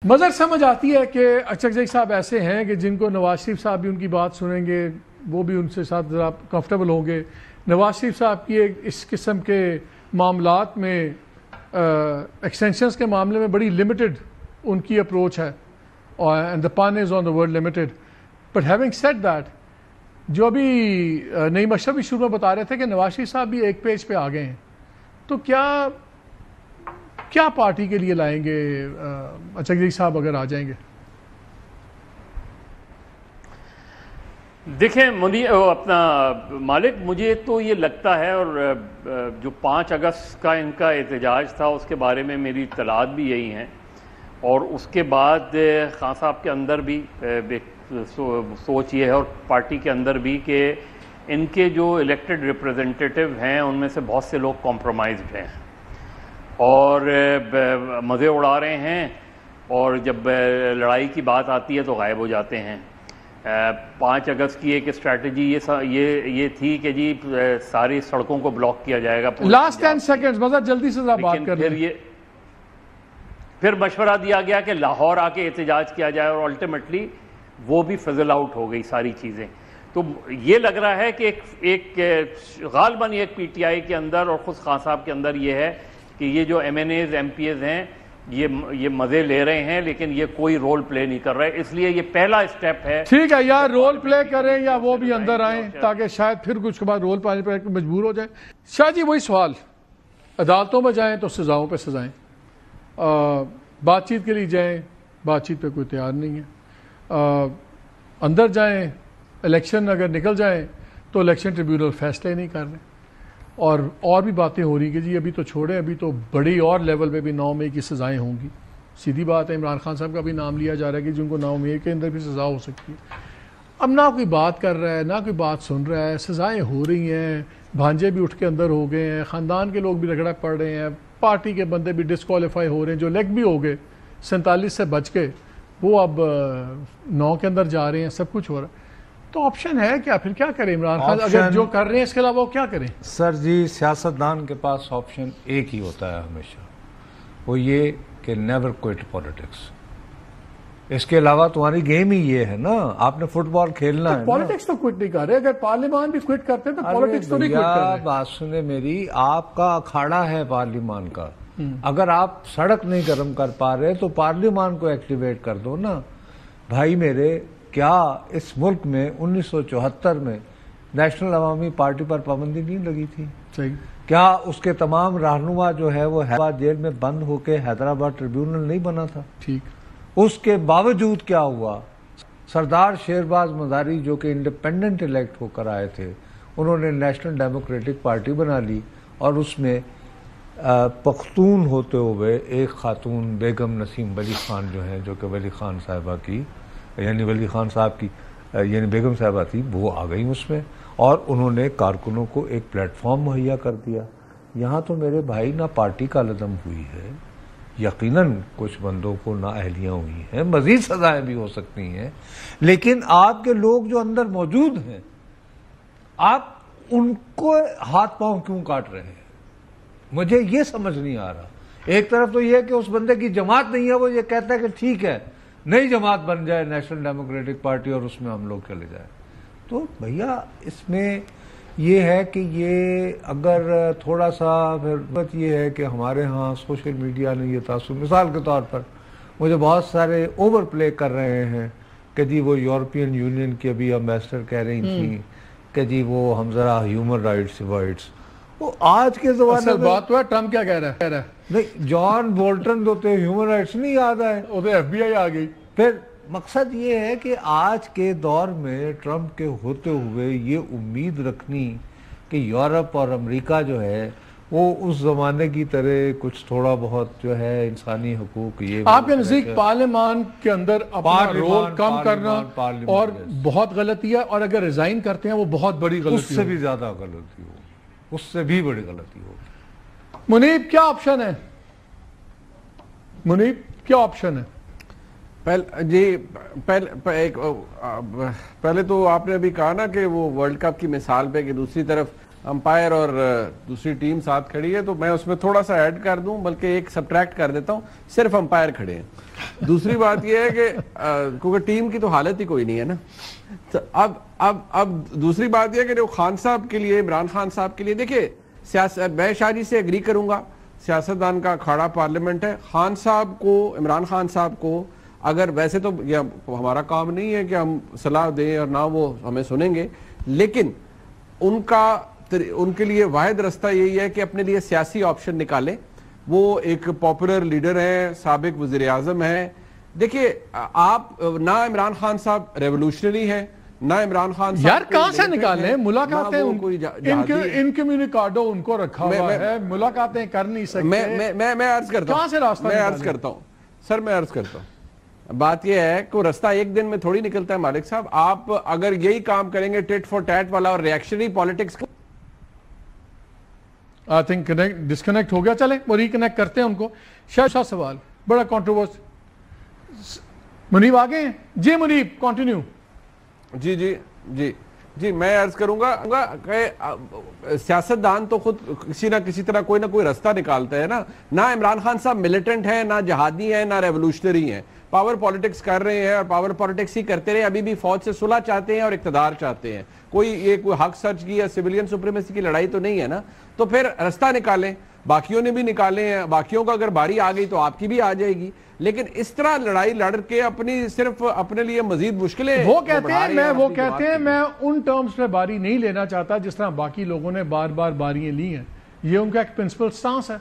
مظہر سمجھ آتی ہے کہ اچکزئی صاحب ایسے ہیں کہ جن کو نواز شریف صاحب بھی ان کی بات سنیں گے، وہ بھی ان سے ساتھ ذرا کمفرٹیبل ہوں گے. نواز شریف صاحب کی اس قسم کے معاملات میں ایکسٹینشنز کے معاملے میں بڑی لمیٹڈ ان کی اپروچ ہے، and the pin is on the word limited. But having said that, جو ابھی نعیم اشرف بھی شروع میں بتا رہے تھے کہ نواز شریف صاحب بھی ایک پیج پہ آ گئے ہیں، تو کیا پارٹی کے لیے لائیں گے اچکزئی صاحب اگر آ جائیں گے؟ دیکھیں اپنا مالک، مجھے تو یہ لگتا ہے، اور جو 5 اگست کا ان کا احتجاج تھا اس کے بارے میں میری اطلاعات بھی یہی ہیں، اور اس کے بعد خان صاحب کے اندر بھی سوچ یہ ہے اور پارٹی کے اندر بھی کہ ان کے جو الیکٹڈ ریپریزنٹیٹیو ہیں ان میں سے بہت سے لوگ کمپرومائزڈ ہیں اور مزے اڑا رہے ہیں، اور جب لڑائی کی بات آتی ہے تو غائب ہو جاتے ہیں. 5 اگست کی ایک اسٹریٹجی یہ تھی کہ جی ساری سڑکوں کو بلاک کیا جائے گا. لاسٹ 10 سیکنڈز مزہ جلدی سے بات کر رہے ہیں. پھر مشورہ دیا گیا کہ لاہور آ کے احتجاج کیا جائے، اور الٹیمیٹلی وہ بھی فضل آؤٹ ہو گئی ساری چیزیں. تو یہ لگ رہا ہے کہ ایک غالباً ایک پی ٹی آئی کے اندر اور خود خان صاحب کے اندر یہ ہے کہ یہ جو M N As M P As ہیں یہ مزے لے رہے ہیں لیکن یہ کوئی رول پلے نہیں کر رہے، اس لیے یہ پہلا اسٹیپ ہے. ٹھیک ہے، یا رول پلے کریں یا وہ بھی اندر آئیں تاکہ شاید پھر کچھ کے بعد رول پانے پر مجبور ہو جائیں. شاہ جی وہی سوال، عدالتوں میں جائیں تو سزاؤں پہ سزائیں، بات چیت کے لیے جائیں بات چیت پہ کوئی تیار نہیں ہے، اندر جائیں الیکشن اگر نکل جائیں تو الیکشن ٹریبیونل فیصلے نہیں کر رہے، اور بھی باتیں ہو رہی کہ جی ابھی تو چھوڑیں، ابھی تو بڑی اور لیول پہ بھی 9 مئی کی سزائیں ہوں گی. سیدھی بات ہے، عمران خان صاحب کا بھی نام لیا جا رہا ہے کہ جن کو 9 مئی کے اندر بھی سزا ہو سکتی ہے. اب نہ کوئی بات کر رہا ہے نہ کوئی بات سن رہا ہے، سزائیں ہو رہی ہیں، بھانجے بھی اٹھ کے اندر ہو گئے ہیں، خاندان کے لوگ بھی رگڑا پڑ رہے ہیں، پارٹی کے بندے بھی ڈسکوالیفائی ہو رہے ہیں، جو لیگ بھی ہو گئے 47 سے بچ کے وہ اب 9 کے اندر جا رہے ہیں، سب کچھ ہو رہا ہے. تو آپشن ہے کیا؟ پھر کیا کریں عمران خان اگر جو کر رہے ہیں اس کے علاوہ وہ کیا کریں؟ سر جی سیاستدان کے پاس آپشن ایک ہی ہوتا ہے ہمیشہ، وہ یہ کہ نیور کوئٹ پالیٹکس. اس کے علاوہ تمہاری گیم ہی یہ ہے نا، آپ نے فٹ بال کھیلنا ہے. پالیٹکس تو کوئٹ نہیں کر رہے، اگر پارلیمان بھی کوئٹ کرتے تو پالیٹکس تو نہیں کوئٹ کر رہے. بات سنیں میری، آپ کا اکھاڑا ہے پارلیمان کا، اگر آپ سڑک نہیں گرم کر پا رہے تو پارلیمان کو ایکٹیویٹ کر دو نا. بھائی میرے، کیا اس ملک میں 1974 میں نیشنل عوامی پارٹی پر پابندی نہیں لگی تھی؟ صحیح. کیا اس کے تمام رہنما جو ہے وہ حیدرآباد جیل میں بند ہو کے حیدرآباد ٹریبیونل نہیں بنا تھا؟ ٹھیک. اس کے باوجود کیا ہوا؟ سردار شہرباز مزاری جو کہ انڈیپینڈنٹ الیکٹ ہو کر آئے تھے، انہوں نے نیشنل ڈیموکریٹک پارٹی بنا لی، اور اس میں پختون ہوتے ہوئے ایک خاتون بیگم نسیم ولی خان جو ہیں، جو کہ ولی خان صاحبہ کی یعنی ولی خان صاحب کی یعنی بیگم صاحبہ تھی، وہ آ گئی اس میں، اور انہوں نے کارکنوں کو ایک پلیٹ فارم مہیا کر دیا. یہاں تو میرے بھائی نہ پارٹی کا لدم ہوئی ہے، یقیناً کچھ بندوں کو نااہلیاں ہوئی ہیں، مزید سزائیں بھی ہو سکتی ہیں، لیکن آپ کے لوگ جو اندر موجود ہیں آپ ان کو ہاتھ پاؤں کیوں کاٹ رہے ہیں؟ مجھے یہ سمجھ نہیں آ رہا. ایک طرف تو یہ کہ اس بندے کی جماعت نہیں ہے، وہ یہ کہتا ہے کہ ٹھیک ہے نئی جماعت بن جائے نیشنل ڈیموکریٹک پارٹی اور اس میں ہم لوگ چلے جائیں. تو بھیا اس میں یہ ہے کہ یہ اگر تھوڑا سا پھر بات یہ ہے کہ ہمارے ہاں سوشل میڈیا نے یہ تاثر، مثال کے طور پر مجھے بہت سارے اوور پلے کر رہے ہیں کہ جی وہ یورپین یونین کی ابھی امبیسڈر کہہ رہی تھیں کہ جی وہ ہم ذرا ہیومن رائٹس. وہ آج کے زمانے میں بات تو ہے، ٹرمپ کیا کہہ رہا ہے؟ نہیں، جان بولٹن ہوتے ہیومن رائٹس نہیں یاد آئے، وہ تو ایف بی آئی آ گئی. پھر مقصد یہ ہے کہ آج کے دور میں ٹرمپ کے ہوتے ہوئے یہ امید رکھنی کہ یورپ اور امریکہ جو ہے وہ اس زمانے کی طرح کچھ تھوڑا بہت جو ہے انسانی حقوق یہ آپ کے نزدیک پارلیمان کے اندر اپنا رول کم کرنا اور بہت غلطی ہے، اور اگر ریزائن کرتے ہیں وہ بہت بڑی غلطی ہے، اس سے بھی زیادہ غلطی ہو، اس سے بھی بڑی غلطی ہو. منیب کیا آپشن ہے؟ منیب کیا آپشن ہے؟ جی پہلے تو آپ نے ابھی کہا نا کہ وہ ورلڈ کپ کی مثال پہ کہ دوسری طرف امپائر اور دوسری ٹیم ساتھ کھڑی ہے تو میں اس میں تھوڑا سا ایڈ کر دوں، بلکہ ایک سبٹریکٹ کر دیتا ہوں، صرف امپائر کھڑے ہیں۔ دوسری بات یہ ہے کہ کیونکہ ٹیم کی تو حالت ہی کوئی نہیں ہے نا، تو اب دوسری بات یہ ہے کہ جو خان صاحب کے لیے، عمران خان صاحب کے لیے، دیکھیں میں شاہ جی سے اگری کروں گا، سیاستدان کا اکھاڑا پارلیمنٹ ہے، خان صاحب کو، عمران خان صاحب کو اگر ویسے تو یہ ہمارا کام نہیں ہے کہ ہم صلاح دیں اور نہ وہ ہمیں سنیں گے، لیکن ان کے لیے واحد رستہ یہی ہے کہ اپنے لیے سیاسی آپشن نکالیں۔ وہ ایک پاپولر لیڈر ہیں، سابق وزیر اعظم ہیں۔ دیکھیے آپ نہ عمران خان صاحب ریولوشنری ہیں، نہ عمران خان صاحب یار کہاں سے نکالیں؟ ملاقاتیں انکمیونیکاڈو ان کو رکھا ہوا ہے، ملاقاتیں کر نہیں سکتے۔ میں عرض کرتا ہوں، کہاں سے راستہ میں عرض کرتا ہوں سر، میں عرض کرتا ہوں، بات یہ ہے کہ رستہ ایک دن میں تھوڑی نکلتا ہے مالک صاحب۔ آپ اگر یہی کام کریں گے ٹیٹ فور ٹیٹ والا اور ریئیکشنری پالیٹکس کا، آئی تھنک ڈسکنیکٹ ہو گیا، چلیں وہ ریکنیکٹ کرتے ہیں ان کو۔ شاہ سوال بڑا کنٹروورس، منیب آگے ہیں؟ جی منیب کنٹینیو۔ جی میں عرض کروں گا کہ سیاستدان تو خود کسی نہ کسی طرح کوئی نہ کوئی رستہ نکالتا ہے نا۔ نہ عمران خان صاحب ملیٹنٹ ہیں، نہ جہادی ہیں، نہ ریولوشنری ہیں، پاور پالیٹکس کر رہے ہیں اور پاور پالیٹکس ہی کرتے رہے، ابھی بھی فوج سے صلح چاہتے ہیں اور اقتدار چاہتے ہیں۔ کوئی حق سچ کی یا سویلین سپریمیسی کی لڑائی تو نہیں ہے نا، تو پھر رستہ نکالیں۔ باقیوں نے بھی نکالے ہیں، باقیوں کا اگر باری آ گئی تو آپ کی بھی آ جائے گی، لیکن اس طرح لڑائی لڑ کے صرف اپنے لیے مزید مشکلیں وہ کہتے ہیں میں ان ٹرمز پہ باری نہیں لینا چاہتا جس طرح باقی لوگوں نے بار بار باریاں لی ہیں، یہ ان کا ایک پرنسپل سٹانس ہے۔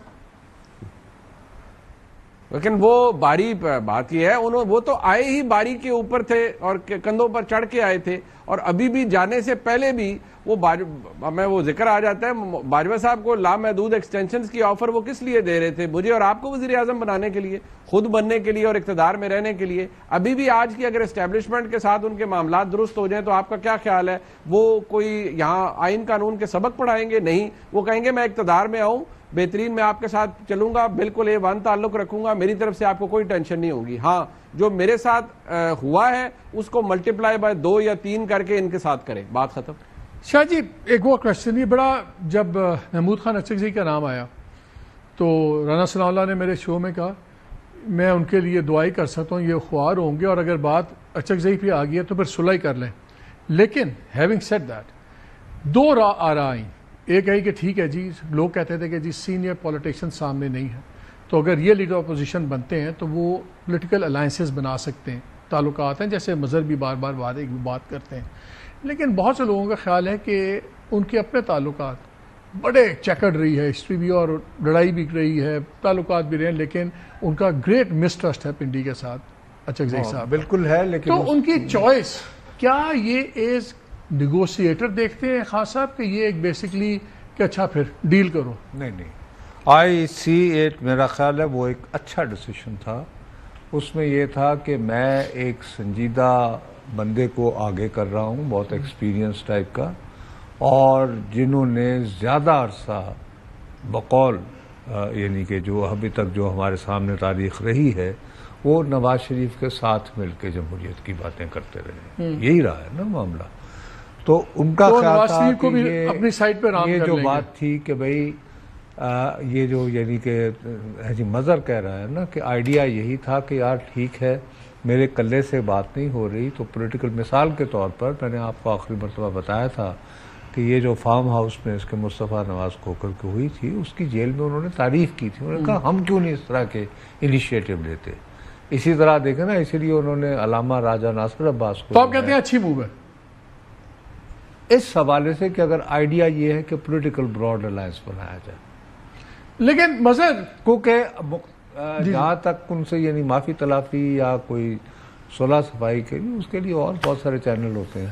لیکن وہ باری بات یہ ہے، وہ تو آئے ہی باری کے اوپر تھے اور کندھوں پر چڑھ کے آئے تھے، اور ابھی بھی جانے سے پہلے بھی وہ ذکر آ جاتا ہے باجوہ صاحب کو لامحدود ایکسٹینشنز کی آفر وہ کس لیے دے رہے تھے؟ مجھے اور آپ کو وزیر اعظم بنانے کے لیے، خود بننے کے لیے اور اقتدار میں رہنے کے لیے۔ ابھی بھی آج کی اگر اسٹیبلشمنٹ کے ساتھ ان کے معاملات درست ہو جائیں تو آپ کا کیا خیال ہے؟ وہ کوئی یہاں آئین قانون کے سبق پڑھائیں گے؟ نہیں، وہ کہیں گے میں اقتدار میں آؤں، بہترین میں آپ کے ساتھ چلوں گا، بالکل A1 تعلق رکھوں گا، میری طرف سے آپ کو کوئی ٹینشن نہیں ہوگی۔ ہاں جو میرے ساتھ ہوا ہے اس کو ملٹیپلائی بائی 2 یا 3 کر کے ان کے ساتھ کریں، بات ختم۔ شاہ جی ایک وہ کوشچن، یہ بڑا، جب محمود خان اچکزئی کا نام آیا تو رانا ثناء اللہ نے میرے شو میں کہا میں ان کے لیے دعائی کر سکتا ہوں، یہ خوار ہوں گے اور اگر بات اچکزئی پہ آ گئی ہے تو پھر صلح کر لیں۔ لیکن ہیونگ سیڈ دیٹ، 2 آراء آئیں، ایک ہے کہ ٹھیک ہے جی، لوگ کہتے تھے کہ جی سینئر پولیٹیشین سامنے نہیں ہے تو اگر یہ لیڈر اپوزیشن بنتے ہیں تو وہ پولیٹیکل الائنسز بنا سکتے ہیں، تعلقات ہیں جیسے مظہر بھی بار بار بات کرتے ہیں۔ لیکن بہت سے لوگوں کا خیال ہے کہ ان کے اپنے تعلقات بڑے چیکرڈ رہی ہے، ہسٹری بھی اور لڑائی بھی رہی ہے، تعلقات بھی رہے ہیں، لیکن ان کا گریٹ مسٹرسٹ ہے پنڈی کے ساتھ اچکزئی صاحب۔ بالکل ہے، لیکن تو ان کی چوائس کیا یہ ایز نیگوشیٹر دیکھتے ہیں خان صاحب کہ یہ ایک بیسکلی کہ اچھا پھر ڈیل کرو؟ نہیں، آئی سی ایٹ میرا خیال ہے وہ ایک اچھا ڈیسیشن تھا۔ اس میں یہ تھا کہ میں ایک سنجیدہ بندے کو آگے کر رہا ہوں، بہت ایکسپیرینس ٹائپ کا، اور جنہوں نے زیادہ عرصہ بقول یعنی کہ جو ابھی تک جو ہمارے سامنے تاریخ رہی ہے وہ نواز شریف کے ساتھ مل کے جمہوریت کی باتیں کرتے رہے، یہی رہا ہے نا معاملہ۔ تو ان کا خیال تھا کہ اپنی سائٹ پہ یہ جو بات تھی کہ بھئی یہ جو یعنی کہ حاجی مظہر کہہ رہا ہے نا کہ آئیڈیا یہی تھا کہ یار ٹھیک ہے میرے کلے سے بات نہیں ہو رہی، تو پولیٹیکل مثال کے طور پر میں نے آپ کو آخری مرتبہ بتایا تھا کہ یہ جو فارم ہاؤس میں اس کے مصطفیٰ نواز کھوکھر کی ہوئی تھی اس کی جیل میں انہوں نے تعریف کی تھی، انہوں نے کہا ہم کیوں نہیں اس طرح کے انیشیٹو لیتے۔ اسی طرح دیکھیں نا، اسی لیے انہوں نے علامہ راجہ ناصر عباس کو، تو آپ کہتے ہیں اچھی موو ہے اس حوالے سے کہ اگر آئیڈیا یہ ہے کہ پولیٹیکل براڈ الائنس بنایا جائے، لیکن مظہر کیونکہ جہاں تک ان سے یعنی معافی تلافی یا کوئی صلح صفائی کے لیے، اس کے لیے اور بہت سارے چینل ہوتے ہیں۔